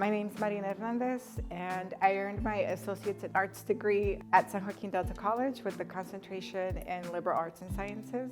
My name's Maria Hernandez, and I earned my Associates in Arts degree at San Joaquin Delta College with a concentration in liberal arts and sciences.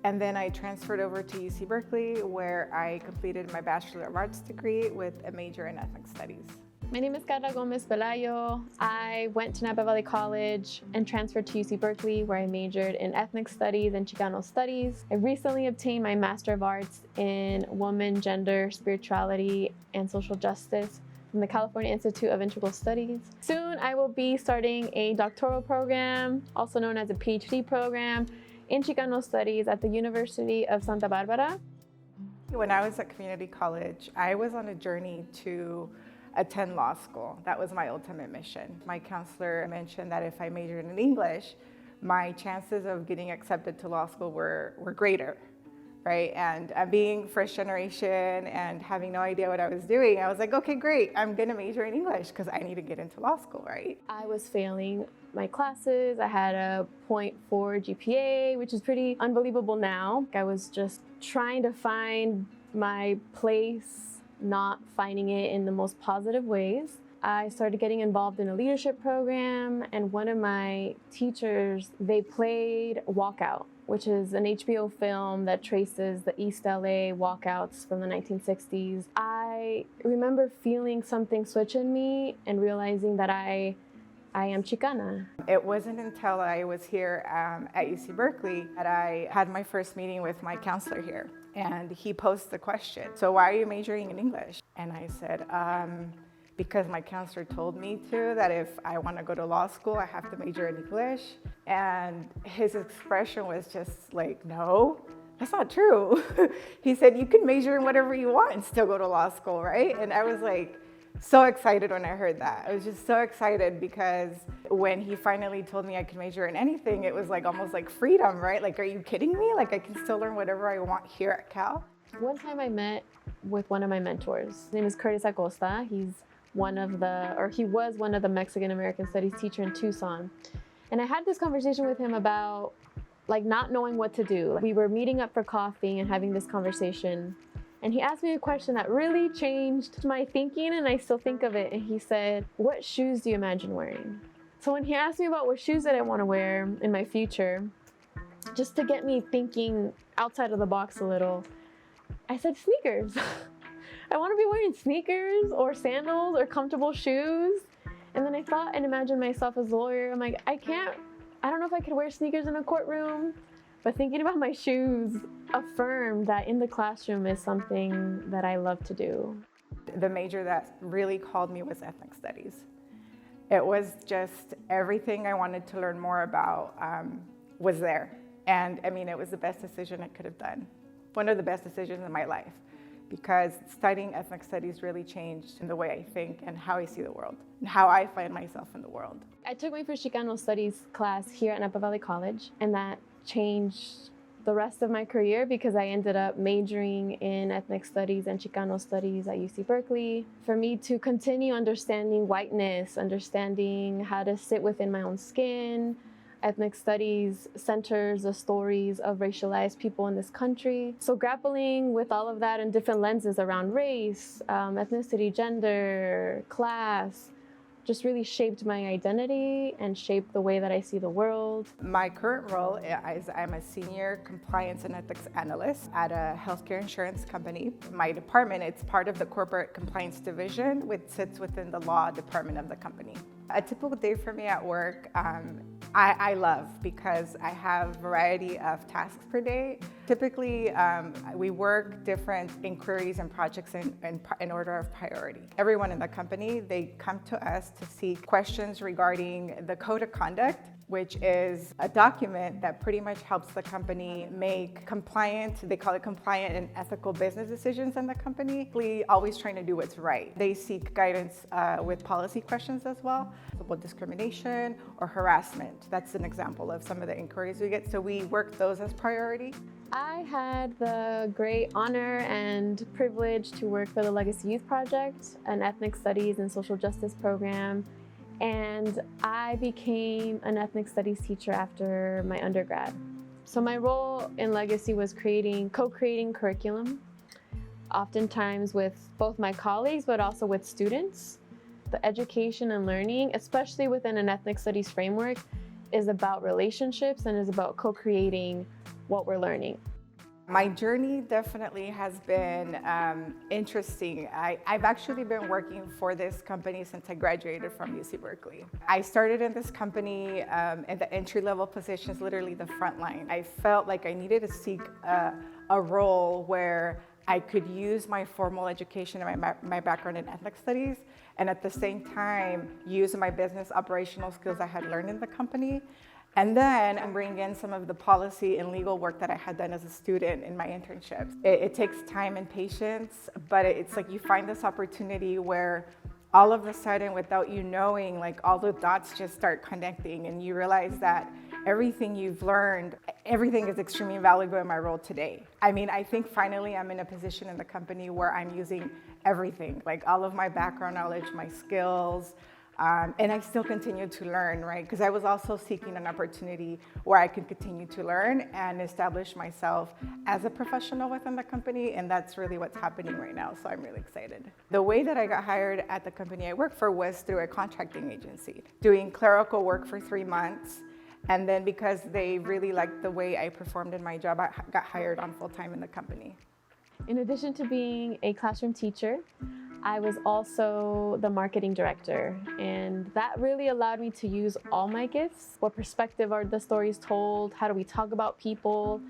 And then I transferred over to UC Berkeley, where I completed my Bachelor of Arts degree with a major in ethnic studies. My name is Carla Gomez Pelayo. I went to Napa Valley College and transferred to UC Berkeley, where I majored in ethnic studies and Chicano studies. I recently obtained my Master of Arts in Woman, Gender, Spirituality, and Social Justice from the California Institute of Integral Studies. Soon I will be starting a doctoral program, also known as a PhD program, in Chicano Studies at the University of Santa Barbara. When I was at community college, I was on a journey to attend law school. That was my ultimate mission. My counselor mentioned that if I majored in English, my chances of getting accepted to law school were greater, right? And being first generation and having no idea what I was doing, I was like, okay, great, I'm gonna major in English because I need to get into law school, right? I was failing my classes. I had a 0.4 GPA, which is pretty unbelievable now. I was just trying to find my place, not finding it in the most positive ways. I started getting involved in a leadership program, and one of my teachers, they played Walkout, which is an HBO film that traces the East LA walkouts from the 1960s. I remember feeling something switch in me and realizing that I am Chicana. It wasn't until I was here at UC Berkeley that I had my first meeting with my counselor here. And he posed the question, so why are you majoring in English? And I said, because my counselor told me that if I want to go to law school, I have to major in English. And his expression was just like, no, that's not true. He said, you can major in whatever you want and still go to law school, right? And I was like, so excited when I heard that. I was just so excited because when he finally told me I could major in anything, it was like almost like freedom, right? Like, are you kidding me? Like, I can still learn whatever I want here at Cal. One time I met with one of my mentors. His name is Curtis Acosta. He was one of the Mexican American Studies teacher in Tucson. And I had this conversation with him about like not knowing what to do. We were meeting up for coffee and having this conversation. And he asked me a question that really changed my thinking, and I still think of it. And he said, what shoes do you imagine wearing? So when he asked me about what shoes that I want to wear in my future, just to get me thinking outside of the box a little, I said sneakers. I want to be wearing sneakers or sandals or comfortable shoes. And then I thought and imagined myself as a lawyer. I'm like, I don't know if I could wear sneakers in a courtroom. But thinking about my shoes affirmed that in the classroom is something that I love to do. The major that really called me was ethnic studies. It was just everything I wanted to learn more about was there. And I mean, it was the best decision I could have done. One of the best decisions in my life, because studying ethnic studies really changed in the way I think and how I see the world and how I find myself in the world. I took my first Chicano studies class here at Napa Valley College, and that changed the rest of my career because I ended up majoring in ethnic studies and Chicano studies at UC Berkeley. For me to continue understanding whiteness, understanding how to sit within my own skin, ethnic studies centers the stories of racialized people in this country. So grappling with all of that in different lenses around race, ethnicity, gender, class, just really shaped my identity and shaped the way that I see the world. My current role is I'm a senior compliance and ethics analyst at a healthcare insurance company. My department, it's part of the corporate compliance division, which sits within the law department of the company. A typical day for me at work, I love because I have a variety of tasks per day. Typically, we work different inquiries and projects in order of priority. Everyone in the company, they come to us to seek questions regarding the code of conduct, which is a document that pretty much helps the company make compliant, they call it compliant and ethical business decisions in the company. We always trying to do what's right. They seek guidance with policy questions as well, about discrimination or harassment. That's an example of some of the inquiries we get. So we work those as priority. I had the great honor and privilege to work for the Legacy Youth Project, an ethnic studies and social justice program. And I became an ethnic studies teacher after my undergrad. So my role in Legacy was co-creating curriculum, oftentimes with both my colleagues, but also with students. The education and learning, especially within an ethnic studies framework, is about relationships and is about co-creating what we're learning. My journey definitely has been interesting. I've actually been working for this company since I graduated from UC Berkeley. I started in this company in the entry-level positions, literally the front line. I felt like I needed to seek a role where I could use my formal education and my background in ethnic studies, and at the same time use my business operational skills I had learned in the company. And then I'm bringing in some of the policy and legal work that I had done as a student in my internships. It takes time and patience, but it's like you find this opportunity where all of a sudden, without you knowing, like all the dots just start connecting and you realize that everything you've learned, everything is extremely valuable in my role today. I mean, I think finally I'm in a position in the company where I'm using everything, like all of my background knowledge, my skills, and I still continue to learn, right? Because I was also seeking an opportunity where I could continue to learn and establish myself as a professional within the company, and that's really what's happening right now, so I'm really excited. The way that I got hired at the company I work for was through a contracting agency, doing clerical work for 3 months, and then because they really liked the way I performed in my job, I got hired on full-time in the company. In addition to being a classroom teacher, I was also the marketing director, and that really allowed me to use all my gifts. What perspective are the stories told? How do we talk about people?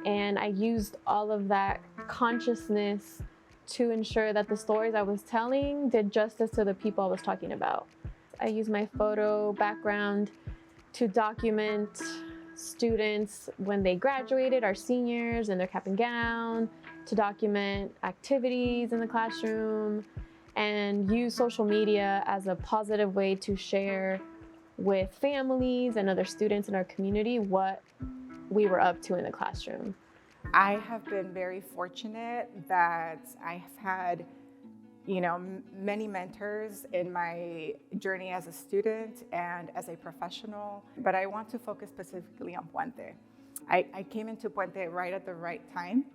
And I used all of that consciousness to ensure that the stories I was telling did justice to the people I was talking about. I used my photo background to document students when they graduated, our seniors in their cap and gown, to document activities in the classroom, and use social media as a positive way to share with families and other students in our community what we were up to in the classroom. I have been very fortunate that I have had, many mentors in my journey as a student and as a professional, but I want to focus specifically on Puente. I came into Puente right at the right time.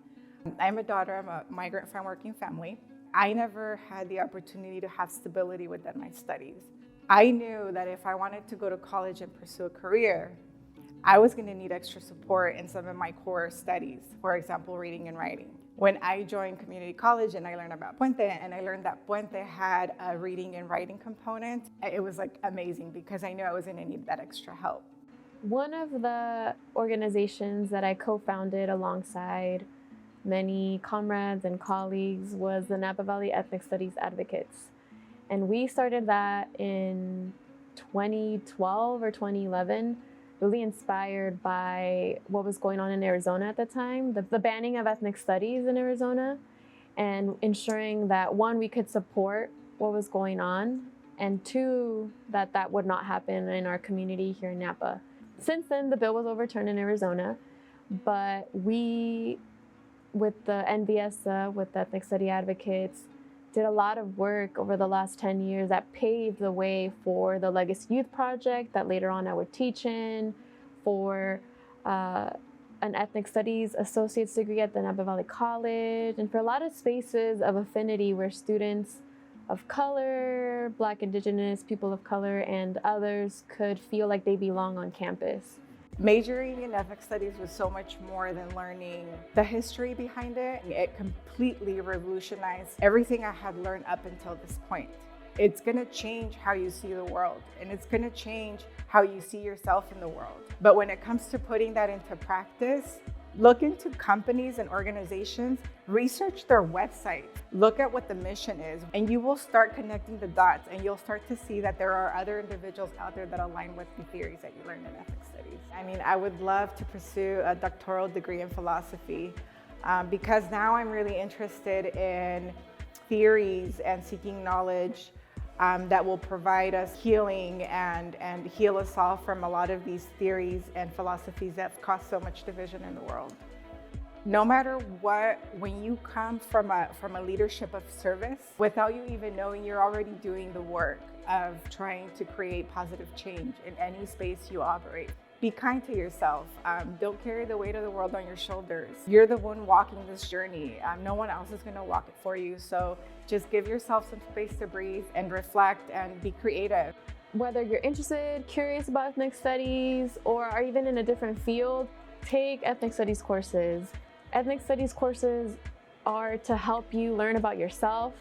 I'm a daughter of a migrant farm working family. I never had the opportunity to have stability within my studies. I knew that if I wanted to go to college and pursue a career, I was going to need extra support in some of my core studies, for example, reading and writing. When I joined community college and I learned about Puente, and I learned that Puente had a reading and writing component, it was like amazing because I knew I was going to need that extra help. One of the organizations that I co-founded alongside many comrades and colleagues was the Napa Valley Ethnic Studies Advocates. And we started that in 2012 or 2011, really inspired by what was going on in Arizona at the time, the banning of ethnic studies in Arizona, and ensuring that one, we could support what was going on, and two, that would not happen in our community here in Napa. Since then, the bill was overturned in Arizona, but we, with the NVSA, with the Ethnic Study Advocates, did a lot of work over the last 10 years that paved the way for the Legacy Youth Project that later on I would teach in, for an Ethnic Studies Associate's degree at the Napa Valley College, and for a lot of spaces of affinity where students of color, Black, Indigenous, people of color, and others could feel like they belong on campus. Majoring in ethnic studies was so much more than learning the history behind it. It completely revolutionized everything I had learned up until this point. It's gonna change how you see the world, and it's gonna change how you see yourself in the world. But when it comes to putting that into practice, look into companies and organizations, research their website, look at what the mission is, and you will start connecting the dots, and you'll start to see that there are other individuals out there that align with the theories that you learned in ethnic studies. I mean, I would love to pursue a doctoral degree in philosophy because now I'm really interested in theories and seeking knowledge that will provide us healing and heal us all from a lot of these theories and philosophies that cause so much division in the world. No matter what, when you come from a leadership of service, without you even knowing, you're already doing the work of trying to create positive change in any space you operate. Be kind to yourself. Don't carry the weight of the world on your shoulders. You're the one walking this journey. No one else is going to walk it for you. So just give yourself some space to breathe and reflect and be creative. Whether you're interested, curious about ethnic studies, or are even in a different field, take ethnic studies courses. Ethnic studies courses are to help you learn about yourself,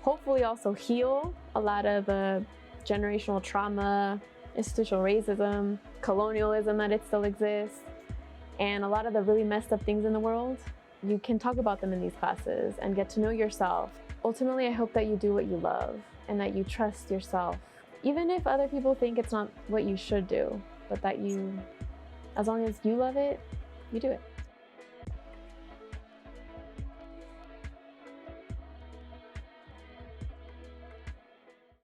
hopefully also heal a lot of the generational trauma, institutional racism, colonialism that it still exists, and a lot of the really messed up things in the world. You can talk about them in these classes and get to know yourself. Ultimately, I hope that you do what you love and that you trust yourself, even if other people think it's not what you should do, but that you, as long as you love it, you do it.